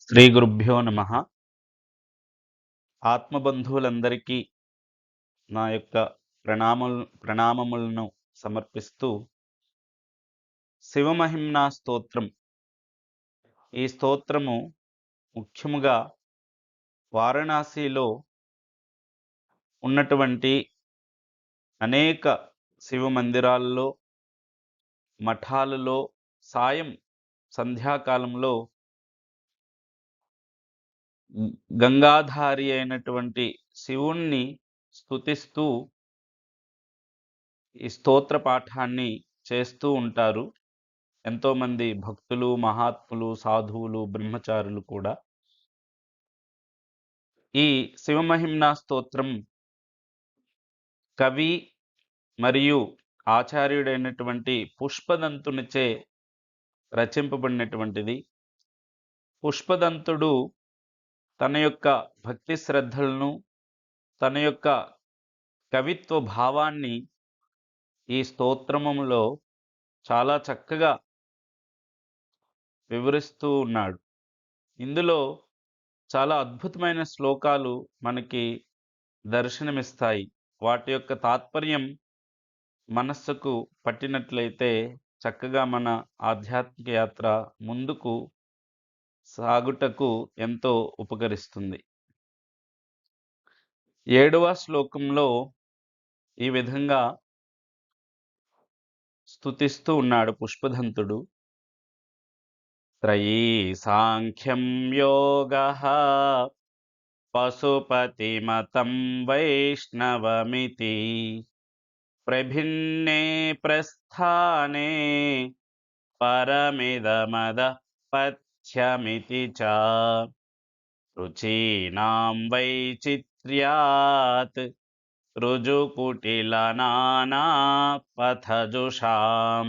శ్రీ గురుభ్యో నమ. ఆత్మబంధువులందరికీ నా యొక్క ప్రణామములను సమర్పిస్తూ శివమహిమ్నా స్తోత్రం. ఈ స్తోత్రము ముఖ్యముగా వారణాసిలో ఉన్నటువంటి అనేక శివ మందిరాల్లో, మఠాలలో సంధ్యాకాలంలో గంగాధారి అయినటువంటి శివుణ్ణి స్తుతిస్తూ ఈ స్తోత్ర పాఠాన్ని చేస్తూ ఉంటారు ఎంతోమంది భక్తులు, మహాత్ములు, సాధువులు, బ్రహ్మచారులు కూడా. ఈ శివమహిమ్నా స్తోత్రం కవి మరియు ఆచార్యుడైనటువంటి పుష్పదంతునిచే రచింపబడినటువంటిది. పుష్పదంతుడు తన యొక్క భక్తి శ్రద్ధలను, తన యొక్క కవిత్వ భావాన్ని ఈ స్తోత్రములో చాలా చక్కగా వివరిస్తూ ఉన్నాడు. ఇందులో చాలా అద్భుతమైన శ్లోకాలు మనకి దర్శనమిస్తాయి. వాటి యొక్క తాత్పర్యం మనస్సుకు పట్టినట్లయితే చక్కగా మన ఆధ్యాత్మిక యాత్ర ముందుకు సాగుటకు ఎంతో ఉపకరిస్తుంది. 7వ శ్లోకంలో ఈ విధంగా స్తుతిస్తూ ఉన్నాడు పుష్పదంతుడు. త్రయీ సాంఖ్యం యోగః పశుపతిమతం వైష్ణవమితి ప్రభిన్నే ప్రస్థానే పరమిదమదః పథ్యమితి చ రుచీనాం వైచిత్ర్యాత్ రుజుకుటిలనానా పథజుషాం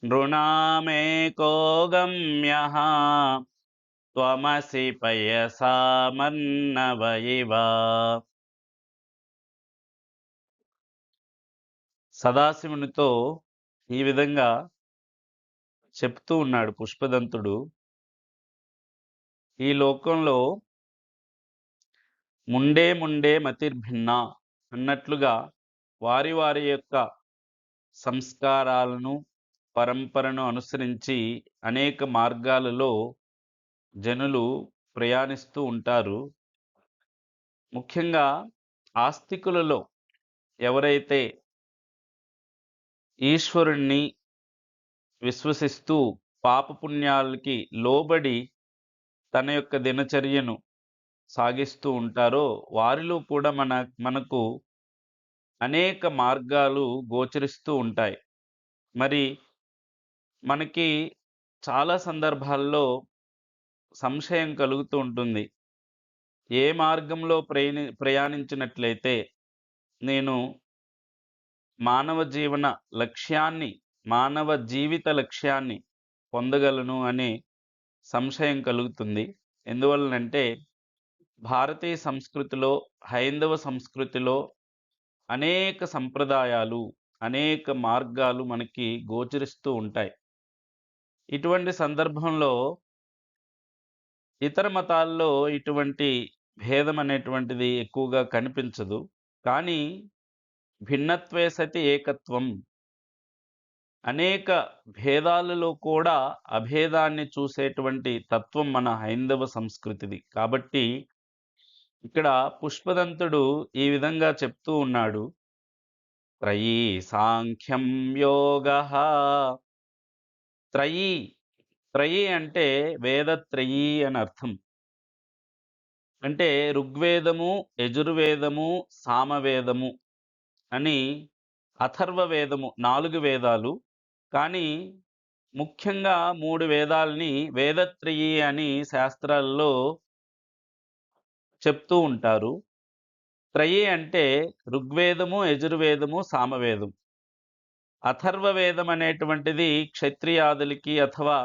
నృణామేకో గమ్యః త్వమసి పయసామన్నవ ఇవ. సదాశివునితో ఈ విధంగా చెప్తూ ఉన్నాడు పుష్పదంతుడు. ఈ లోకంలో ముండే మతిర్భిన్న అన్నట్లుగా వారి వారి యొక్క సంస్కారాలను, పరంపరను అనుసరించి అనేక మార్గాలలో జనులు ప్రయాణిస్తూ ఉంటారు. ముఖ్యంగా ఆస్తికులలో ఎవరైతే ఈశ్వరుణ్ణి విశ్వసిస్తూ పాపపుణ్యాలకి లోబడి తన యొక్క దినచర్యను సాగిస్తూ ఉంటారో వారిలో కూడా మనకు అనేక మార్గాలు గోచరిస్తూ ఉంటాయి. మరి మనకి చాలా సందర్భాల్లో సంశయం కలుగుతూ ఉంటుంది. ఏ మార్గంలో ప్రయాణించినట్లయితే నేను మానవ జీవిత లక్ష్యాన్ని పొందగలను అనే సంశయం కలుగుతుంది. ఎందువలనంటే భారతీయ సంస్కృతిలో, హైందవ సంస్కృతిలో అనేక సంప్రదాయాలు, అనేక మార్గాలు మనకి గోచరిస్తూ ఉంటాయి. ఇటువంటి సందర్భంలో ఇతర మతాల్లో ఇటువంటి భేదం అనేటువంటిది ఎక్కువగా కనిపించదు. కానీ భిన్నత్వే సతి ఏకత్వం, అనేక భేదాలలో కూడా అభేదాన్ని చూసేటువంటి తత్వం మన హైందవ సంస్కృతిది. కాబట్టి ఇక్కడ పుష్పదంతుడు ఈ విధంగా చెప్తూ ఉన్నాడు. త్రయీ సాంఖ్యం యోగః. త్రయీ అంటే వేదత్రయీ అని అర్థం. అంటే ఋగ్వేదము, యజుర్వేదము, సామవేదము అని అథర్వ వేదము 4 వేదాలు. కానీ ముఖ్యంగా 3 వేదాలని వేదత్రయీ అని శాస్త్రాల్లో చెప్తూ ఉంటారు. త్రయీ అంటే ఋగ్వేదము, యజుర్వేదము, సామవేదం. అథర్వ వేదం అనేటువంటిది క్షత్రియాదులకి అథవా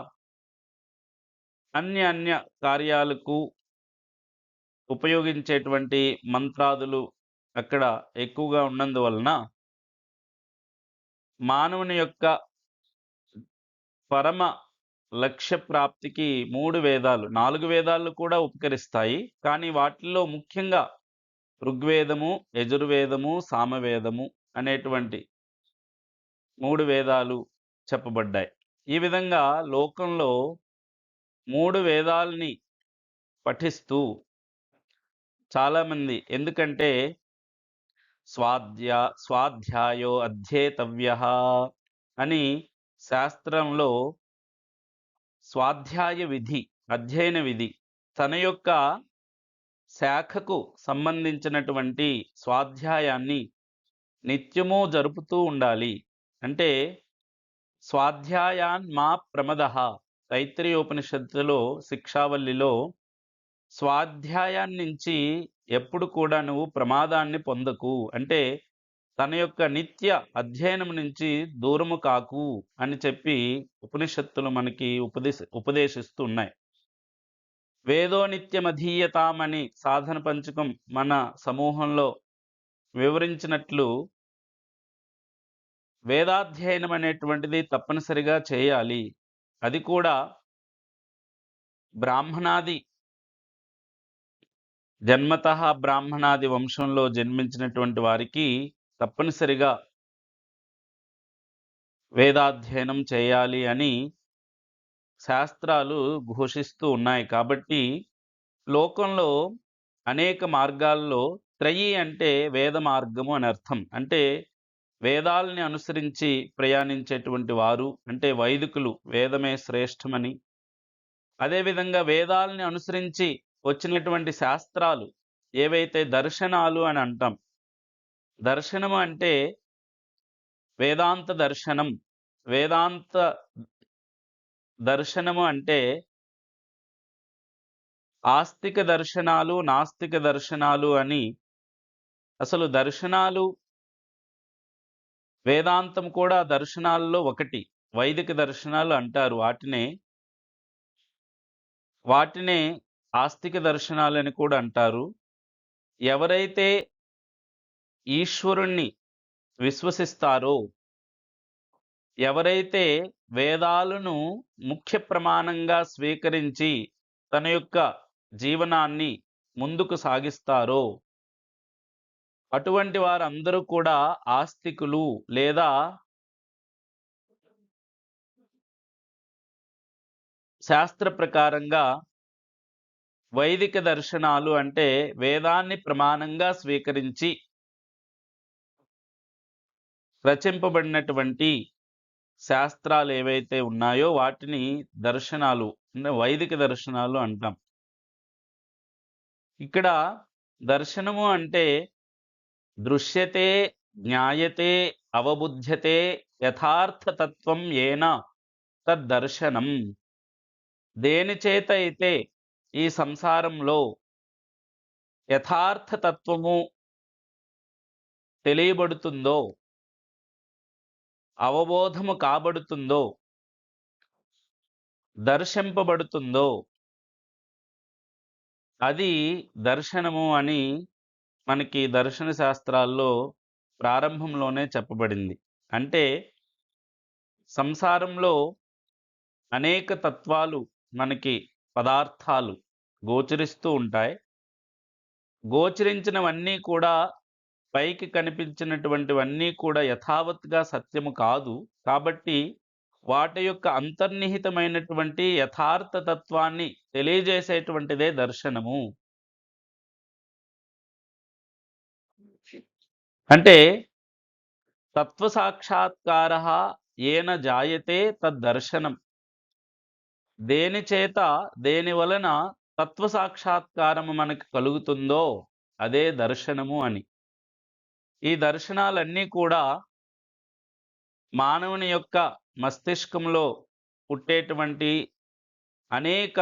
అన్య కార్యాలకు ఉపయోగించేటువంటి మంత్రాదులు అక్కడ ఎక్కువగా ఉన్నందువలన మానవుని యొక్క పరమ లక్ష్య ప్రాప్తికి 3 వేదాలు, 4 వేదాలు కూడా ఉపకరిస్తాయి. కానీ వాటిల్లో ముఖ్యంగా ఋగ్వేదము, యజుర్వేదము, సామవేదము అనేటువంటి 3 వేదాలు చెప్పబడ్డాయి. ఈ విధంగా లోకంలో 3 వేదాల్ని పఠిస్తూ చాలామంది, ఎందుకంటే స్వాధ్యాయో అధ్యేతవ్యః అని శాస్త్రంలో స్వాధ్యాయ విధి, అధ్యయన విధి, తన యొక్క శాఖకు సంబంధించినటువంటి స్వాధ్యాయాన్ని నిత్యము జరుపుతూ ఉండాలి. అంటే స్వాధ్యాయాన్ మా ప్రమదః, తైత్రీయోపనిషత్తులో శిక్షావల్లిలో స్వాధ్యాయాన్నించి ఎప్పుడు కూడా నువ్వు ప్రమాదాన్ని పొందకు, అంటే తన యొక్క నిత్య అధ్యయనం నుంచి దూరము కాకు అని చెప్పి ఉపనిషత్తులు మనకి ఉపదేశిస్తూ ఉన్నాయి. వేదో నిత్యమధీయతామని సాధన పంచకం మన సమూహంలో వివరించినట్లు వేదాధ్యయనం అనేటువంటిది తప్పనిసరిగా చేయాలి. అది కూడా బ్రాహ్మణాది, జన్మతః బ్రాహ్మణాది వంశంలో జన్మించినటువంటి వారికి తప్పనిసరిగా వేదాధ్యయనం చేయాలి అని శాస్త్రాలు ఘోషిస్తూ ఉన్నాయి. కాబట్టి లోకంలో అనేక మార్గాల్లో త్రయీ అంటే వేద మార్గము అని అర్థం. అంటే వేదాలని అనుసరించి ప్రయాణించేటువంటి వారు, అంటే వైదికులు వేదమే శ్రేష్టమని, అదేవిధంగా వేదాలని అనుసరించి వచ్చినటువంటి శాస్త్రాలు ఏవైతే దర్శనాలు అని అంటాం. దర్శనము అంటే వేదాంత దర్శనం. వేదాంత దర్శనము అంటే ఆస్తిక దర్శనాలు, నాస్తిక దర్శనాలు అని. అసలు దర్శనాలు, వేదాంతం కూడా దర్శనాల్లో ఒకటి. వైదిక దర్శనాలు అంటారు వాటినే ఆస్తిక దర్శనాలని కూడా అంటారు. ఎవరైతే ఈశ్వరుణ్ణి విశ్వసిస్తారో, ఎవరైతే వేదాలను ముఖ్య ప్రమాణంగా స్వీకరించి తన యొక్క జీవనాన్ని ముందుకు సాగిస్తారో, అటువంటి వారందరూ కూడా ఆస్తికులు, లేదా శాస్త్ర ప్రకారంగా వైదిక దర్శనాలు అంటే వేదాన్ని ప్రమాణంగా స్వీకరించి రచింపబడినటువంటి శాస్త్రాలు ఏవైతే ఉన్నాయో వాటిని దర్శనాలు, అంటే వైదిక దర్శనాలు అంటాం. ఇక్కడ దర్శనము అంటే దృశ్యతే, జ్ఞాయతే, అవబుధ్యతే యథార్థతత్వం ఏన తద్దర్శనం. దేని చేత అయితే ఈ సంసారంలో యథార్థతత్వము తెలియబడుతుందో, అవబోధము కాబడుతుందో, దర్శింపబడుతుందో అది దర్శనము అని మనకి దర్శన శాస్త్రాల్లో ప్రారంభంలోనే చెప్పబడింది. అంటే సంసారంలో అనేక తత్వాలు, మనకి పదార్థాలు గోచరిస్తూ ఉంటాయి. గోచరించినవన్నీ కూడా, పైకి కనిపించినటువంటివన్నీ కూడా యథావత్గా సత్యము కాదు. కాబట్టి వాటి యొక్క అంతర్నిహితమైనటువంటి యథార్థ తత్వాన్ని తెలియజేసేటువంటిదే దర్శనము. అంటే తత్వ సాక్షాత్కార ఏన జాయతే తద్దర్శనం. దేని చేత, దేని వలన తత్వ సాక్షాత్కారము మనకు కలుగుతుందో అదే దర్శనము అని. ఈ దర్శనాలన్నీ కూడా మానవుని యొక్క మస్తిష్కంలో పుట్టేటువంటి అనేక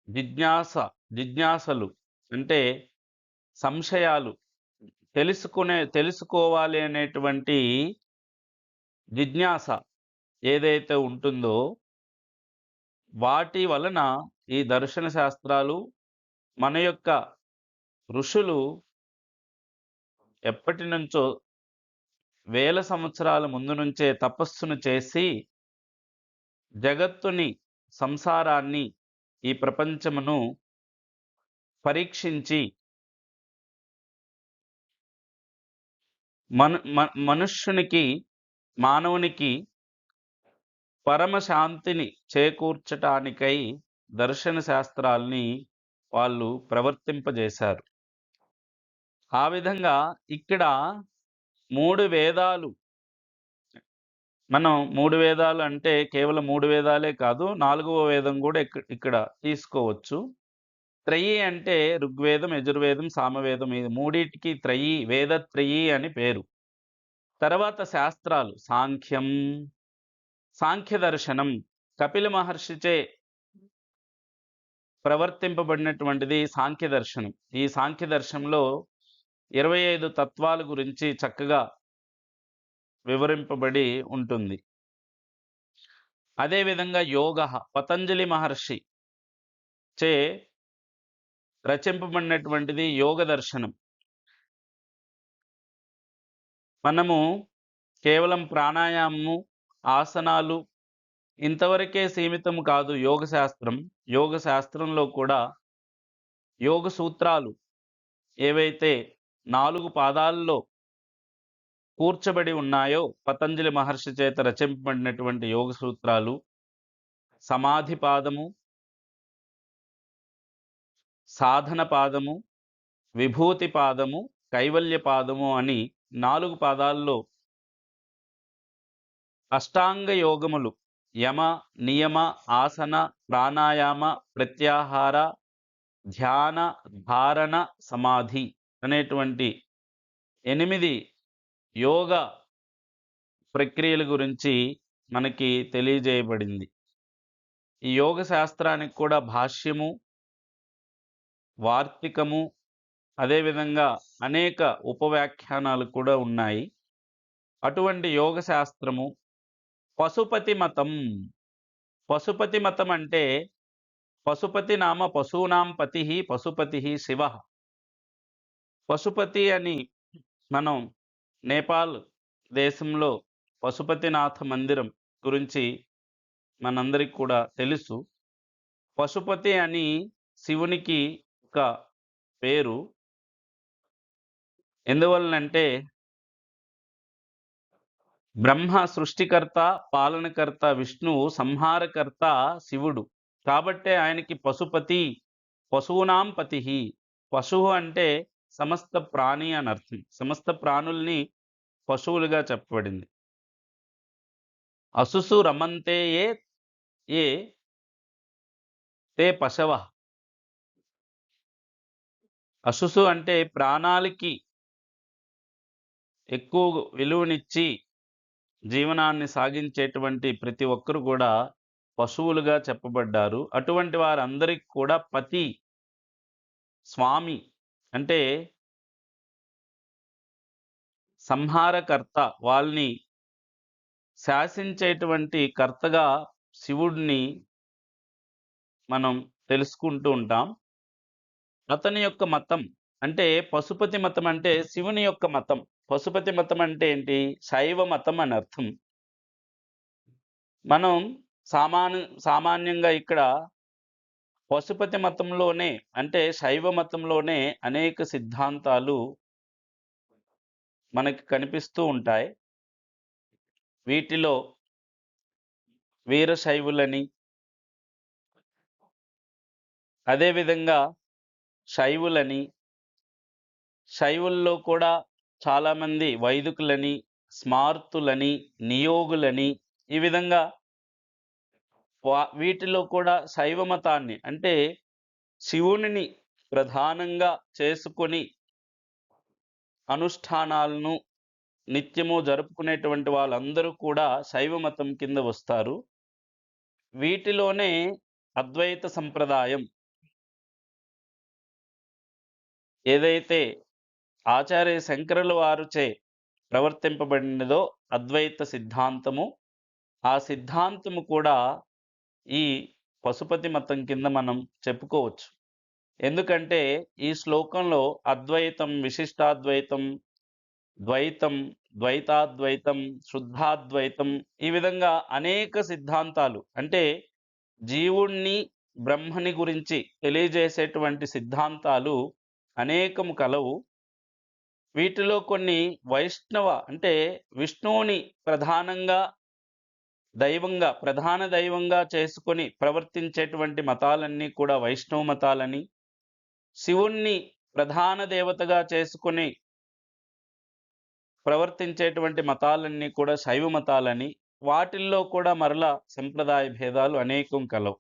జిజ్ఞాసలు, అంటే సంశయాలు, తెలుసుకోవాలి అనేటువంటి జిజ్ఞాస ఏదైతే ఉంటుందో వాటి వలన ఈ దర్శన శాస్త్రాలు, మన యొక్క ఋషులు ఎప్పటి నుంచో వేల సంవత్సరాల ముందు నుంచే తపస్సును చేసి జగత్తుని సంసారాన్ని, ఈ ప్రపంచమును పరీక్షించి మనుష్యునికి, మానవునికి పరమ శాంతిని చేకూర్చటానికై దర్శన శాస్త్రాల్ని వాళ్ళు ప్రవర్తింపజేశారు. ఆ విధంగా ఇక్కడ 3 వేదాలు, మనం 3 వేదాలు అంటే కేవలం 3 వేదాలే కాదు, 4వ వేదం కూడా ఇక్కడ తీసుకోవచ్చు. త్రయీ అంటే ఋగ్వేదం, యజుర్వేదం, సామవేదం, ఈ మూడిటికి త్రయీ, వేదత్రయీ అని పేరు. తర్వాత శాస్త్రాలు సాంఖ్య దర్శనం, కపిల మహర్షిచే ప్రవర్తింపబడినటువంటిది సాంఖ్య దర్శనం. ఈ సాంఖ్య దర్శనంలో 25 తత్వాల గురించి చక్కగా వివరింపబడి ఉంటుంది. అదేవిధంగా యోగ, పతంజలి మహర్షి చే రచింపబడినటువంటిది యోగ దర్శనం. మనము కేవలం ప్రాణాయామము, ఆసనాలు ఇంతవరకే సీమితం కాదు యోగ శాస్త్రం. యోగ శాస్త్రంలో కూడా యోగ సూత్రాలు ఏవైతే 4 పాదాల్లో కూర్చబడి ఉన్నాయో, పతంజలి మహర్షి చేత రచింపబడినటువంటి యోగ సూత్రాలు, సమాధి పాదము, సాధన పాదము, విభూతి పాదము, కైవల్య పాదము అని 4 పాదాల్లో అష్టాంగ యోగములు, యమ, నియమ, ఆసన, ప్రాణాయామ, ప్రత్యాహార, ధ్యాన, ధారణ, సమాధి అనేటువంటి 8 యోగ ప్రక్రియల గురించి మనకి తెలియజేయబడింది. ఈ యోగ శాస్త్రానికి కూడా భాష్యము, వార్తికము, అదేవిధంగా అనేక ఉపవ్యాఖ్యానాలు కూడా ఉన్నాయి. అటువంటి యోగ శాస్త్రము పశుపతి మతం. పశుపతి మతం అంటే పశుపతి నామ పశూనాం పతి, పశుపతి శివ. పశుపతి అని మనం నేపాల్ దేశంలో పశుపతినాథ మందిరం గురించి మనందరికి కూడా తెలుసు. పశుపతి అని శివునికి ఒక పేరు. ఎందువలనంటే బ్రహ్మ సృష్టికర్త, పాలనకర్త విష్ణువు, సంహారకర్త శివుడు. కాబట్టే ఆయనకి పశుపతి, పశూనాం పతి. పశువు అంటే సమస్త ప్రాణి అని అర్థం. సమస్త ప్రాణుల్ని పశువులుగా చెప్పబడింది. అసుసు రమంతే ఏ తే పశవ. అసుసు అంటే ప్రాణాలకి ఎక్కువ విలువనిచ్చి జీవనాన్ని సాగించేటువంటి ప్రతి ఒక్కరు కూడా పశువులుగా చెప్పబడ్డారు. అటువంటి వారందరికి కూడా పతి, స్వామి అంటే సంహారకర్త, వాళ్ళని శాసించేటువంటి కర్తగా శివుడిని మనం తెలుసుకుంటూ ఉంటాం. అతని యొక్క మతం అంటే పశుపతి మతం అంటే శివుని యొక్క మతం. పశుపతి మతం అంటే ఏంటి? శైవ మతం అని అర్థం. మనం సామాన్యంగా ఇక్కడ పశుపతి మతంలోనే అంటే శైవ మతంలోనే అనేక సిద్ధాంతాలు మనకి కనిపిస్తూ ఉంటాయి. వీటిలో వీరశైవులని, అదేవిధంగా శైవులని, శైవుల్లో కూడా చాలామంది వైదికులని, స్మార్తులని, నియోగులని, ఈ విధంగా వీటిలో కూడా శైవ మతాన్ని అంటే శివునిని ప్రధానంగా చేసుకొని అనుష్ఠానాలను నిత్యము జరుపుకునేటువంటి వాళ్ళందరూ కూడా శైవ మతం కింద వస్తారు. వీటిలోనే అద్వైత సంప్రదాయం ఏదైతే ఆచార్య శంకరుల వారుచే ప్రవర్తింపబడినదో అద్వైత సిద్ధాంతము, ఆ సిద్ధాంతము కూడా ఈ పశుపతి మతం కింద మనం చెప్పుకోవచ్చు. ఎందుకంటే ఈ శ్లోకంలో అద్వైతం, విశిష్టాద్వైతం, ద్వైతం, ద్వైతాద్వైతం, శుద్ధాద్వైతం, ఈ విధంగా అనేక సిద్ధాంతాలు అంటే జీవుణ్ణి, బ్రహ్మని గురించి తెలియజేసేటువంటి సిద్ధాంతాలు అనేకము కలవు. వీటిలో కొన్ని వైష్ణవ అంటే విష్ణువుని ప్రధాన దైవంగా చేసుకొని ప్రవర్తించేటువంటి మతాలన్నీ కూడా వైష్ణవ మతాలని, శివుణ్ణి ప్రధాన దేవతగా చేసుకొని ప్రవర్తించేటువంటి మతాలన్నీ కూడా శైవ మతాలని, వాటిల్లో కూడా మరలా సంప్రదాయ భేదాలు అనేకం కలవు.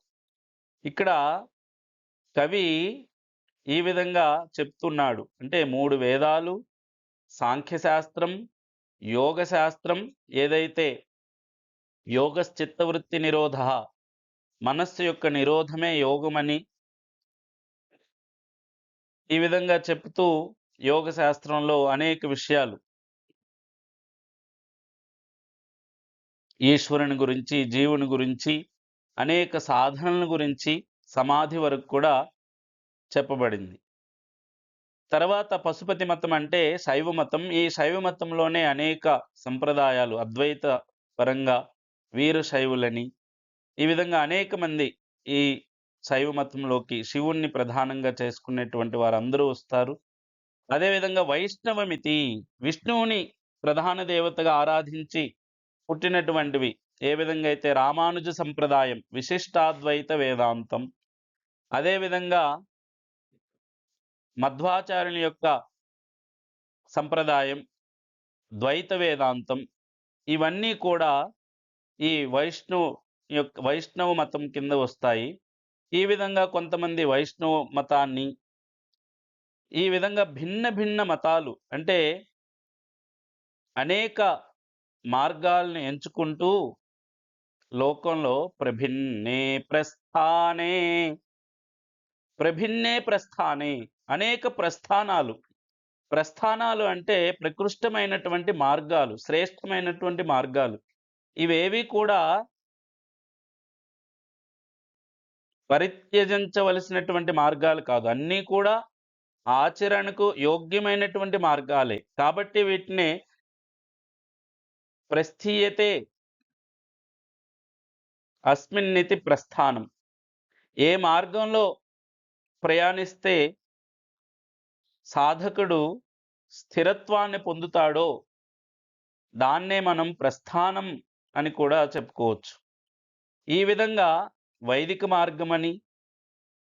ఇక్కడ కవి ఈ విధంగా చెప్తున్నాడు. అంటే 3 వేదాలు, సాంఖ్యశాస్త్రం, యోగ శాస్త్రం, ఏదైతే యోగశ్చిత్తవృత్తి నిరోధః, మనస్సు యొక్క నిరోధమే యోగమని ఈ విధంగా చెప్తూ యోగ శాస్త్రంలో అనేక విషయాలు ఈశ్వరుని గురించి, జీవుని గురించి, అనేక సాధనల గురించి, సమాధి వరకు కూడా చెప్పబడింది. తర్వాత పశుపతి మతం అంటే శైవ మతం. ఈ శైవ మతంలోనే అనేక సంప్రదాయాలు అద్వైత పరంగా వీరశైవులని, ఈ విధంగా అనేక మంది ఈ శైవ మతంలోకి శివుణ్ణి ప్రధానంగా చేసుకునేటువంటి వారందరూ వస్తారు. అదేవిధంగా వైష్ణవమితి, విష్ణువుని ప్రధాన దేవతగా ఆరాధించి పుట్టినటువంటివి. ఏ విధంగా అయితే రామానుజ సంప్రదాయం విశిష్టాద్వైత వేదాంతం, అదేవిధంగా మధ్వాచార్యుని యొక్క సంప్రదాయం ద్వైత వేదాంతం, ఇవన్నీ కూడా ఈ వైష్ణవ మతం కింద వస్తాయి. ఈ విధంగా కొంతమంది వైష్ణవ మతాన్ని, ఈ విధంగా భిన్న భిన్న మతాలు అంటే అనేక మార్గాల్ని ఎంచుకుంటూ లోకంలో ప్రభిన్నే ప్రస్థానే అనేక ప్రస్థానాలు అంటే ప్రకృష్టమైనటువంటి మార్గాలు, శ్రేష్టమైనటువంటి మార్గాలు. ఇవేవి కూడా పరిత్యజించవలసినటువంటి మార్గాలు కాదు. అన్నీ కూడా ఆచరణకు యోగ్యమైనటువంటి మార్గాలే. కాబట్టి వీటిని ప్రస్థీయతే అస్మిన్నితి ప్రస్థానం. ఏ మార్గంలో ప్రయాణిస్తే సాధకుడు స్థిరత్వాన్ని పొందుతాడో దాన్నే మనం ప్రస్థానం అని కూడా చెప్పుకోవచ్చు. ఈ విధంగా వైదిక మార్గమని,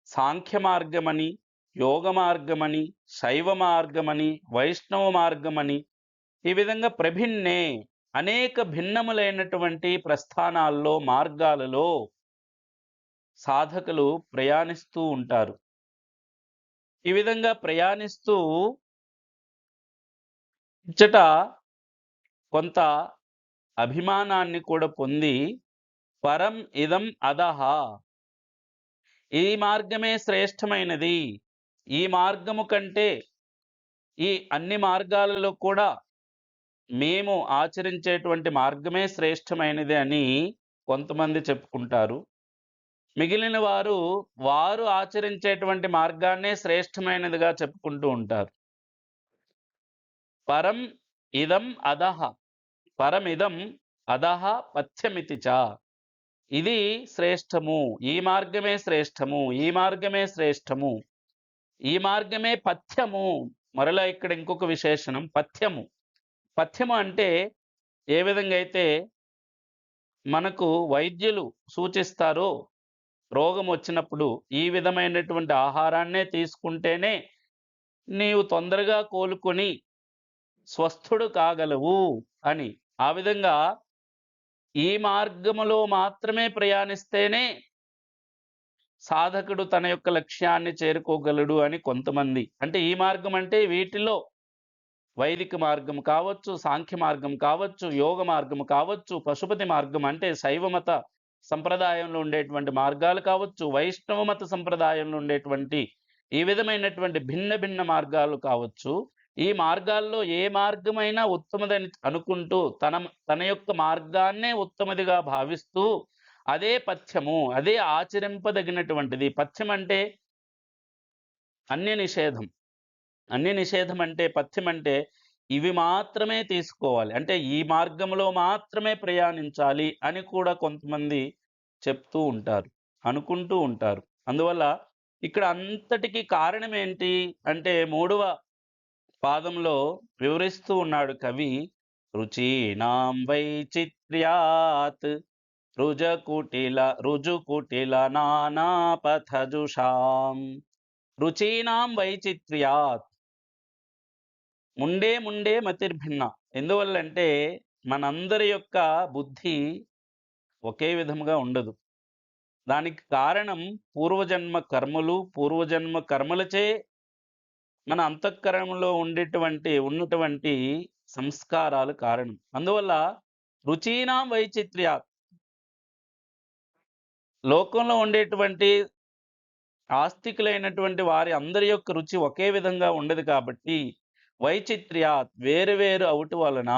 సాంఖ్య మార్గమని, యోగ మార్గమని, శైవ మార్గమని, వైష్ణవ మార్గమని, ఈ విధంగా ప్రభిన్నే అనేక భిన్నములైనటువంటి ప్రస్థానాల్లో, మార్గాలలో సాధకులు ప్రయాణిస్తూ ఉంటారు. ఈ విధంగా ప్రయాణిస్తూ ఇచ్చట కొంత అభిమానాన్ని కూడా పొంది పరం ఇదం అదహ, ఈ మార్గమే శ్రేష్టమైనది, ఈ మార్గము కంటే ఈ అన్ని మార్గాలలో కూడా మేము ఆచరించేటువంటి మార్గమే శ్రేష్టమైనది అని కొంతమంది చెప్పుకుంటారు. మిగిలిన వారు ఆచరించేటువంటి మార్గాన్నే శ్రేష్టమైనదిగా చెప్పుకుంటూ ఉంటారు. పరం ఇదం అదహ, పరమిదం అదహ పథ్యమితి చ, ఇది శ్రేష్టము, ఈ మార్గమే శ్రేష్టము, ఈ మార్గమే శ్రేష్టము, ఈ మార్గమే పథ్యము. మరలా ఇక్కడ ఇంకొక విశేషణం పథ్యము. పథ్యము అంటే ఏ విధంగా అయితే మనకు వైద్యులు సూచిస్తారో రోగం వచ్చినప్పుడు ఈ విధమైనటువంటి ఆహారాన్నే తీసుకుంటేనే నీవు తొందరగా కోలుకొని స్వస్థుడు కాగలవు అని, ఆ విధంగా ఈ మార్గములో మాత్రమే ప్రయాణిస్తేనే సాధకుడు తన యొక్క లక్ష్యాన్ని చేరుకోగలడు అని కొంతమంది. అంటే ఈ మార్గం అంటే వీటిలో వైదిక మార్గం కావచ్చు, సాంఖ్య మార్గం కావచ్చు, యోగ మార్గం కావచ్చు, పశుపతి మార్గం అంటే శైవ మత సంప్రదాయంలో ఉండేటువంటి మార్గాలు కావచ్చు, వైష్ణవ మత సంప్రదాయంలో ఉండేటువంటి ఈ విధమైనటువంటి భిన్న భిన్న మార్గాలు కావచ్చు. ఈ మార్గాల్లో ఏ మార్గమైనా ఉత్తమదని అనుకుంటూ తన యొక్క మార్గాన్నే ఉత్తమదిగా భావిస్తూ అదే పథ్యము, అదే ఆచరింపదగినటువంటిది. పథ్యం అంటే అన్య నిషేధం. అన్య నిషేధం అంటే, పథ్యం అంటే ఇవి మాత్రమే తీసుకోవాలి, అంటే ఈ మార్గంలో మాత్రమే ప్రయాణించాలి అని కూడా కొంతమంది చెప్తూ ఉంటారు. అనుకుంటూ ఉంటారు. అందువల్ల ఇక్కడ అంతటికి కారణం ఏంటి అంటే, మూడవ పాదంలో వివరిస్తూ ఉన్నాడు కవి. రుచీనాం వైచిత్ర్యాత్ రుజుకుటిల నానాపథజుషాం. రుచీనాం వైచిత్ర్యాత్. ముండే ముండే మతిర్భిన్న. ఎందువల్లంటే మనందరి యొక్క బుద్ధి ఒకే విధముగా ఉండదు. దానికి కారణం పూర్వజన్మ కర్మలచే మన అంతఃకరణంలో ఉన్నటువంటి సంస్కారాలు కారణం. అందువల్ల రుచీనాం వైచిత్ర్యాత్. లోకంలో ఉండేటువంటి ఆస్తికులైనటువంటి వారి అందరి యొక్క రుచి ఒకే విధంగా ఉండదు కాబట్టి, వైచిత్ర్యాత్ వేరు వేరు అవుట వలన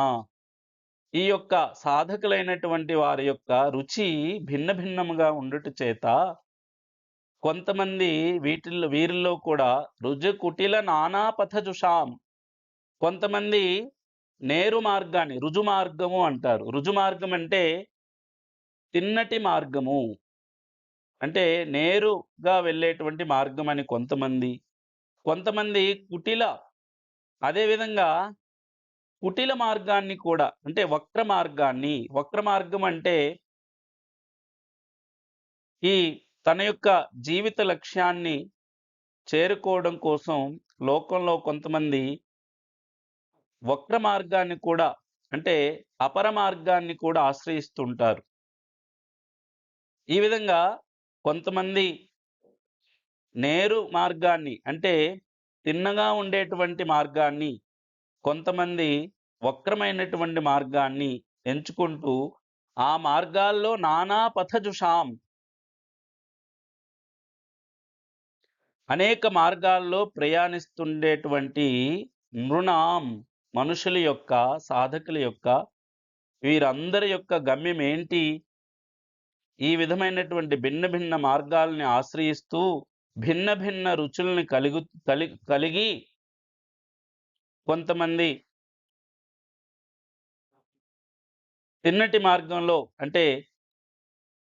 ఈ యొక్క సాధకులైనటువంటి వారి యొక్క రుచి భిన్న భిన్నముగా ఉండుట చేత కొంతమంది వీరిలో కూడా రుజు నానాపథజుషాం. కొంతమంది నేరు మార్గాన్ని రుజు మార్గము అంటారు. రుజు మార్గం అంటే తిన్నటి మార్గము. అంటే నేరుగా వెళ్ళేటువంటి మార్గం అని కొంతమంది. కొంతమంది అదే విధంగా కుటిల మార్గాన్ని కూడా అంటే వక్ర మార్గం అంటే ఈ తన యొక్క జీవిత లక్ష్యాన్ని చేరుకోవడం కోసం లోకంలో కొంతమంది వక్ర మార్గాన్ని కూడా అంటే అపర మార్గాన్ని కూడా ఆశ్రయిస్తుంటారు. ఈ విధంగా కొంతమంది నేరు మార్గాన్ని అంటే తిన్నగా ఉండేటువంటి మార్గాన్ని, కొంతమంది వక్రమైనటువంటి మార్గాన్ని ఎంచుకుంటూ ఆ మార్గాల్లో నానా పథజుషాం అనేక మార్గాల్లో ప్రయాణిస్తుండేటువంటి నృణాం మనుషుల యొక్క సాధకుల యొక్క వీరందరి యొక్క గమ్యం ఏంటి? ఈ విధమైనటువంటి భిన్న భిన్న మార్గాల్ని ఆశ్రయిస్తూ భిన్న భిన్న రుచుల్ని కలిగి కొంతమంది తిన్నటి మార్గంలో అంటే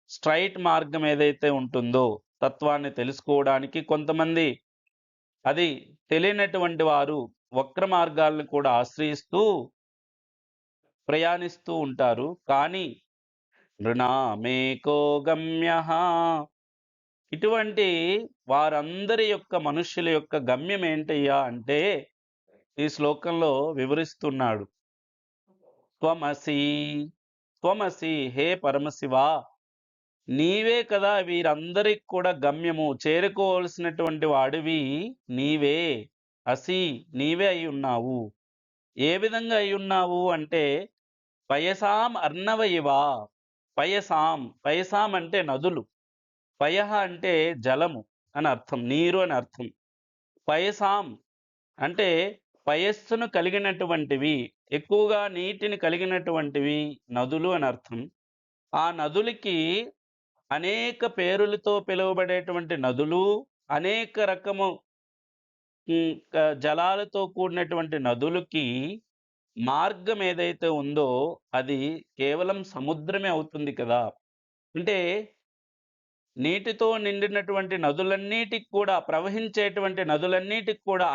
స్ట్రైట్ మార్గం ఏదైతే ఉంటుందో తత్వాన్ని తెలుసుకోవడానికి, కొంతమంది అది తెలియనటువంటి వారు వక్ర మార్గాలను కూడా ఆశ్రయిస్తూ ప్రయాణిస్తూ ఉంటారు. కానీ నృణామేకో గమ్యః. ఇటువంటి వారందరి యొక్క మనుష్యుల యొక్క గమ్యం ఏంటయ్యా అంటే ఈ శ్లోకంలో వివరిస్తున్నాడు. త్వమసి, త్వమసి హే పరమశివా, నీవే కదా వీరందరికి కూడా గమ్యము, చేరుకోవలసినటువంటి వాడివి నీవే. అసి నీవే అయి ఉన్నావు. ఏ విధంగా అయి ఉన్నావు అంటే పయసాం అర్ణవ ఇవా. పయసాం అంటే నదులు, పయః అంటే జలము అని అర్థం, నీరు అని అర్థం. పయసాం అంటే పయస్సును కలిగినటువంటివి, ఎక్కువగా నీటిని కలిగినటువంటివి నదులు అని అర్థం. ఆ నదులకి అనేక పేరులతో పిలువబడేటువంటి నదులు, అనేక రకము జలాలతో కూడినటువంటి నదులకి మార్గం ఏదైతే ఉందో అది కేవలం సముద్రమే అవుతుంది కదా. అంటే నీటితో నిండినటువంటి నదులన్నిటికి కూడా ప్రవహించేటువంటి నదులన్నిటికి కూడా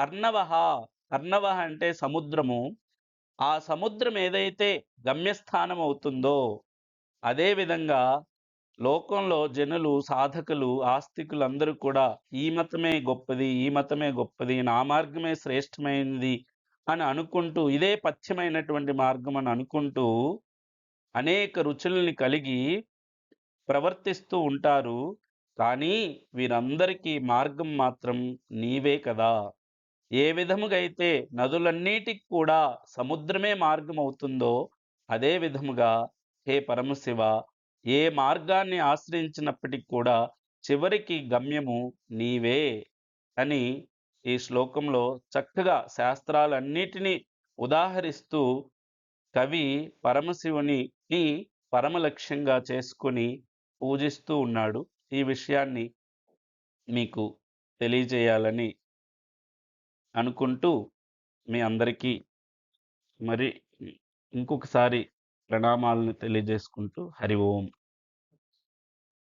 అర్ణవః అంటే సముద్రము. ఆ సముద్రం ఏదైతే గమ్యస్థానం అవుతుందో అదే విధంగా లోకంలో జనులు, సాధకులు, ఆస్తికులందరూ కూడా ఈ మతమే గొప్పది, ఈ మతమే గొప్పది, నా మార్గమే శ్రేష్టమైనది అని అనుకుంటూ, ఇదే పథ్యమైనటువంటి మార్గం అని అనుకుంటూ అనేక రుచుల్ని కలిగి ప్రవర్తిస్తూ ఉంటారు. కానీ వీరందరికీ మార్గం మాత్రం నీవే కదా. ఏ విధముగా అయితే నదులన్నిటికి కూడా సముద్రమే మార్గం అవుతుందో అదే విధముగా హే పరమశివ, ఏ మార్గాన్ని ఆశ్రయించినప్పటికి కూడా చివరికి గమ్యము నీవే అని ఈ శ్లోకంలో చక్కగా శాస్త్రాలన్నిటినీ ఉదాహరిస్తూ కవి పరమశివునికి పరమ లక్ష్యంగా చేసుకొని పూజిస్తూ ఉన్నాడు. ఈ విషయాన్ని మీకు తెలియజేయాలని అనుకుంటూ మీ అందరికీ మరి ఇంకొకసారి ప్రణామాలను తెలియజేసుకుంటూ హరి ఓం.